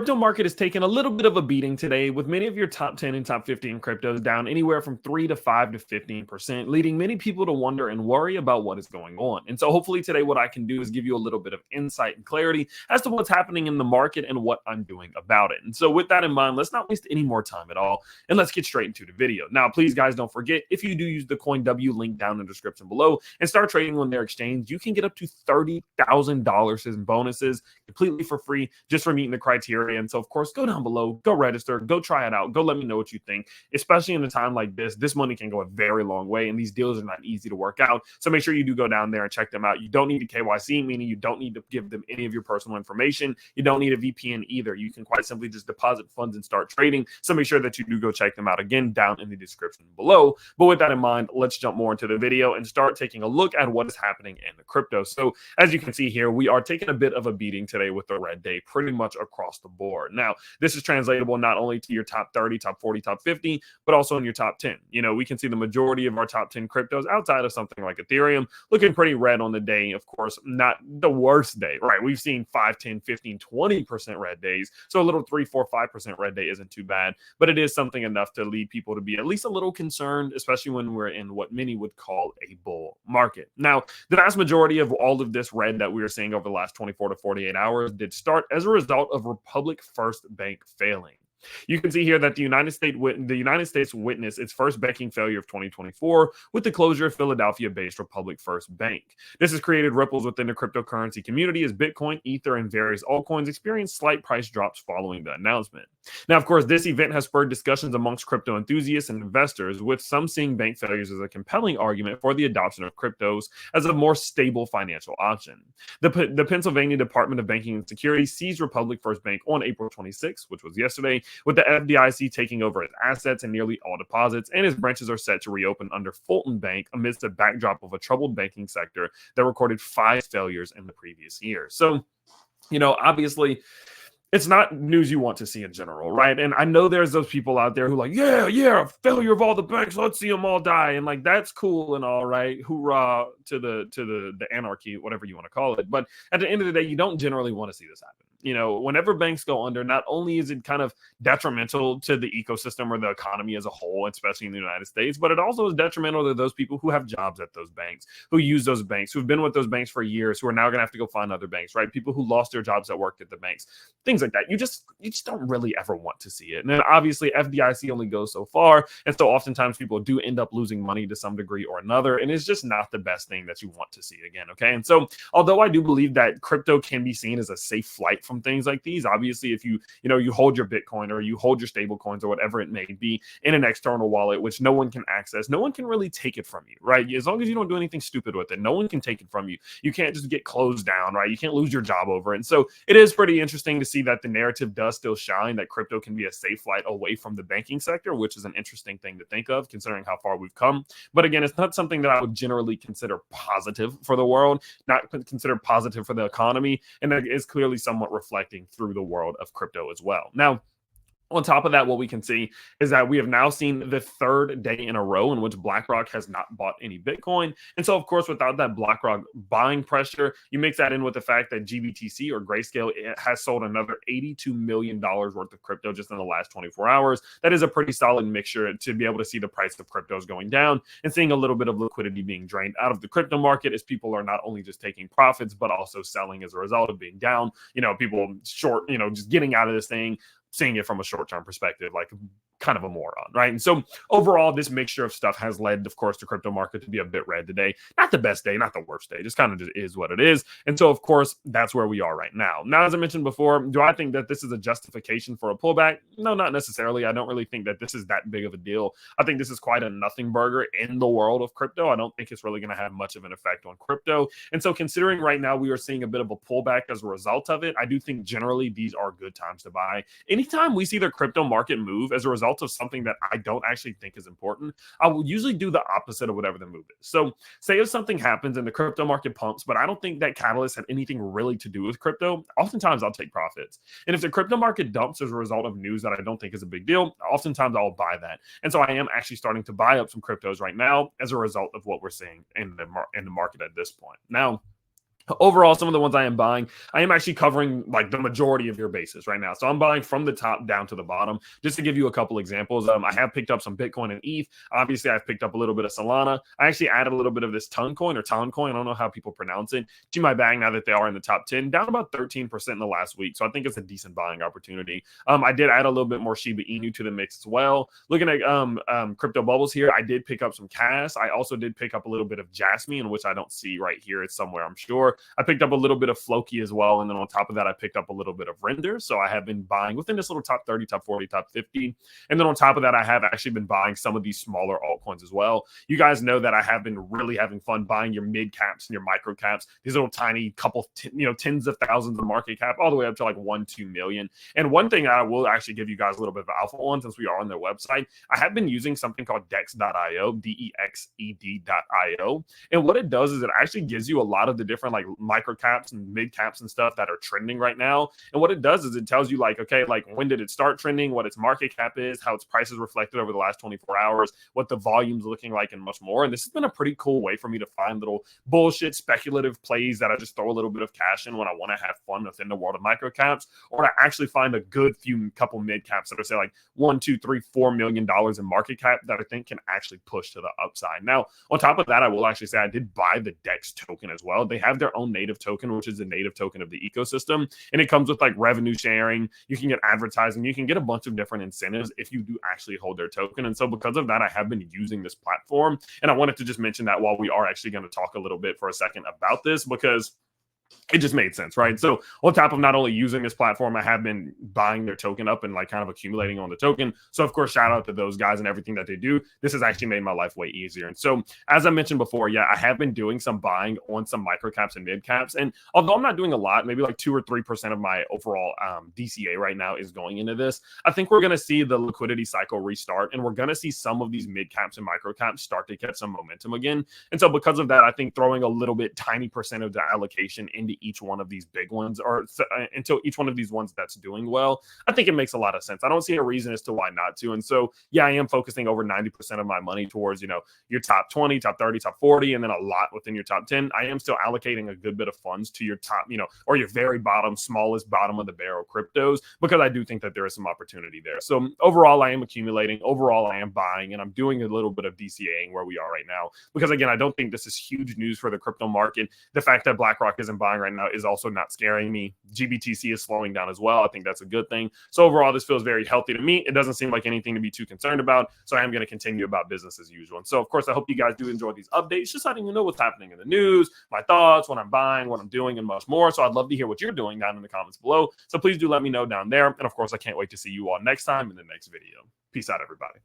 Crypto market is taking a little bit of a beating today, with many of your top 10 and top 15 cryptos down anywhere from 3 to 5 to 15%, leading many people to wonder and worry about what is going on. And so hopefully today what I can do is give you a little bit of insight and clarity as to what's happening in the market and what I'm doing about it. And so with that in mind, let's not waste any more time at all, and let's get straight into the video. Now, please guys, don't forget, if you do use the CoinW link down in the description below and start trading on their exchange, you can get up to $30,000 in bonuses completely for free just for meeting the criteria. And so, of course, go down below, go register, go try it out, go let me know what you think. Especially in a time like this money can go a very long way, and these deals are not easy to work out. So make sure you do go down there and check them out. You don't need a KYC, meaning you don't need to give them any of your personal information. You don't need a VPN either. You can quite simply just deposit funds and start trading. So make sure that you do go check them out, again, down in the description below. But with that in mind, let's jump more into the video and start taking a look at what is happening in the crypto. So as you can see here, we are taking a bit of a beating today with the red day pretty much across the board. Now, this is translatable not only to your top 30, top 40, top 50, but also in your top 10. You know, we can see the majority of our top 10 cryptos outside of something like Ethereum looking pretty red on the day. Of course, not the worst day, right? We've seen 5, 10, 15, 20% red days. So a little 3, 4, 5% red day isn't too bad, but it is something enough to lead people to be at least a little concerned, especially when we're in what many would call a bull market. Now, the vast majority of all of this red that we are seeing over the last 24 to 48 hours did start as a result of Republic First Bank failing. You can see here that the United States witnessed its first banking failure of 2024 with the closure of Philadelphia-based Republic First Bank. This has created ripples within the cryptocurrency community as Bitcoin, Ether, and various altcoins experienced slight price drops following the announcement. Now, of course, this event has spurred discussions amongst crypto enthusiasts and investors, with some seeing bank failures as a compelling argument for the adoption of cryptos as a more stable financial option. The Pennsylvania Department of Banking and Security seized Republic First Bank on April 26, which was yesterday, with the FDIC taking over its assets and nearly all deposits, and its branches are set to reopen under Fulton Bank amidst a backdrop of a troubled banking sector that recorded 5 failures in the previous year. So, you know, obviously, it's not news you want to see in general, right? And I know there's those people out there who are like, yeah, failure of all the banks, let's see them all die. And like, that's cool and all, right? Hoorah to the anarchy, whatever you want to call it. But at the end of the day, you don't generally want to see this happen. You know, whenever banks go under, not only is it kind of detrimental to the ecosystem or the economy as a whole, especially in the United States, but it also is detrimental to those people who have jobs at those banks, who use those banks, who've been with those banks for years, who are now going to have to go find other banks, right? People who lost their jobs that worked at the banks, things like that. You just don't really ever want to see it. And then obviously FDIC only goes so far. And so oftentimes people do end up losing money to some degree or another. And it's just not the best thing that you want to see again. Okay. And so although I do believe that crypto can be seen as a safe flight from things like these, obviously if you hold your Bitcoin or you hold your stable coins or whatever it may be in an external wallet, which no one can access, no one can really take it from you, right? As long as you don't do anything stupid with it, no one can take it from you. You can't just get closed down, right? You can't lose your job over it. And so it is pretty interesting to see that the narrative does still shine, that crypto can be a safe flight away from the banking sector, which is an interesting thing to think of considering how far we've come. But again, it's not something that I would generally consider positive for the world, not consider positive for the economy, and that is clearly somewhat reflecting through the world of crypto as well. Now, on top of that, what we can see is that we have now seen the 3rd day in a row in which Blackrock has not bought any Bitcoin. And so, of course, without that Blackrock buying pressure, you mix that in with the fact that GBTC or Grayscale has sold another $82 million worth of crypto just in the last 24 hours. That is a pretty solid mixture to be able to see the price of cryptos going down and seeing a little bit of liquidity being drained out of the crypto market as people are not only just taking profits, but also selling as a result of being down. You know, people short, just getting out of this thing, seeing it from a short-term perspective, like kind of a moron, right? And so overall, this mixture of stuff has led, of course, the crypto market to be a bit red today. Not the best day, not the worst day, just kind of just is what it is. And so, of course, that's where we are right now. Now, as I mentioned before, do I think that this is a justification for a pullback? No, not necessarily. I don't really think that this is that big of a deal. I think this is quite a nothing burger in the world of crypto. I don't think it's really going to have much of an effect on crypto. And so considering right now we are seeing a bit of a pullback as a result of it, I do think generally these are good times to buy. Anytime we see the crypto market move as a result of something that I don't actually think is important, I will usually do the opposite of whatever the move is. So say if something happens and the crypto market pumps, but I don't think that catalyst had anything really to do with crypto, oftentimes I'll take profits. And if the crypto market dumps as a result of news that I don't think is a big deal, oftentimes I'll buy that. And so I am actually starting to buy up some cryptos right now as a result of what we're seeing in the market at this point. Now, Overall, some of the ones I am buying, I am actually covering like the majority of your bases right now. So I'm buying from the top down to the bottom. Just to give you a couple examples, I have picked up some Bitcoin and ETH. Obviously, I've picked up a little bit of Solana. I actually added a little bit of this Ton coin or Ton coin. I don't know how people pronounce it to my bag now that they are in the top 10, down about 13% in the last week. So I think it's a decent buying opportunity. I did add a little bit more Shiba Inu to the mix as well. Looking at crypto bubbles here, I did pick up some Cash. I also did pick up a little bit of Jasmine, which I don't see right here. It's somewhere, I'm sure. I picked up a little bit of Floki as well. And then on top of that, I picked up a little bit of Render. So I have been buying within this little top 30, top 40, top 50. And then on top of that, I have actually been buying some of these smaller altcoins as well. You guys know that I have been really having fun buying your mid caps and your micro caps, these little tiny couple, tens of thousands of market cap, all the way up to like 1-2 million. And one thing I will actually give you guys a little bit of alpha on, since we are on their website, I have been using something called dex.io, DEXED.io. And what it does is it actually gives you a lot of the different like micro caps and mid caps and stuff that are trending right now. And what it does is it tells you like, okay, like when did it start trending, what its market cap is, how its price is reflected over the last 24 hours, what the volume's looking like, and much more. And this has been a pretty cool way for me to find little bullshit speculative plays that I just throw a little bit of cash in when I want to have fun within the world of micro caps, or to actually find a good couple mid caps that are say like $1, $2, $3, $4 million in market cap that I think can actually push to the upside. Now, on top of that, I will actually say I did buy the DEX token as well. They have their own native token, which is the native token of the ecosystem. And it comes with like revenue sharing. You can get advertising. You can get a bunch of different incentives if you do actually hold their token. And so because of that, I have been using this platform. And I wanted to just mention that while we are actually going to talk a little bit for a second about this, because it just made sense, right? So on top of not only using this platform, I have been buying their token up and like kind of accumulating on the token. So of course, shout out to those guys and everything that they do. This has actually made my life way easier. And so as I mentioned before, yeah, I have been doing some buying on some micro caps and mid caps. And although I'm not doing a lot, maybe like 2 or 3% of my overall DCA right now is going into this, I think we're going to see the liquidity cycle restart, and we're going to see some of these mid caps and micro caps start to get some momentum again. And so because of that, I think throwing a little bit tiny percent of the allocation into each one of these big ones, or until each one of these ones that's doing well, I think it makes a lot of sense. I don't see a reason as to why not to. And so, yeah, I am focusing over 90% of my money towards, your top 20, top 30, top 40, and then a lot within your top 10. I am still allocating a good bit of funds to your top, or your very smallest bottom of the barrel cryptos, because I do think that there is some opportunity there. So overall, I am accumulating. Overall, I am buying, and I'm doing a little bit of DCAing where we are right now, because again, I don't think this is huge news for the crypto market. The fact that Blackrock isn't buying right now is also not scaring me. GBTC is slowing down as well. I think that's a good thing. So overall, this feels very healthy to me. It doesn't seem like anything to be too concerned about. So I am going to continue about business as usual. And so, of course, I hope you guys do enjoy these updates, just letting you know what's happening in the news, my thoughts, what I'm buying, what I'm doing, and much more. So I'd love to hear what you're doing down in the comments below. So please do let me know down there. And of course, I can't wait to see you all next time in the next video. Peace out, everybody.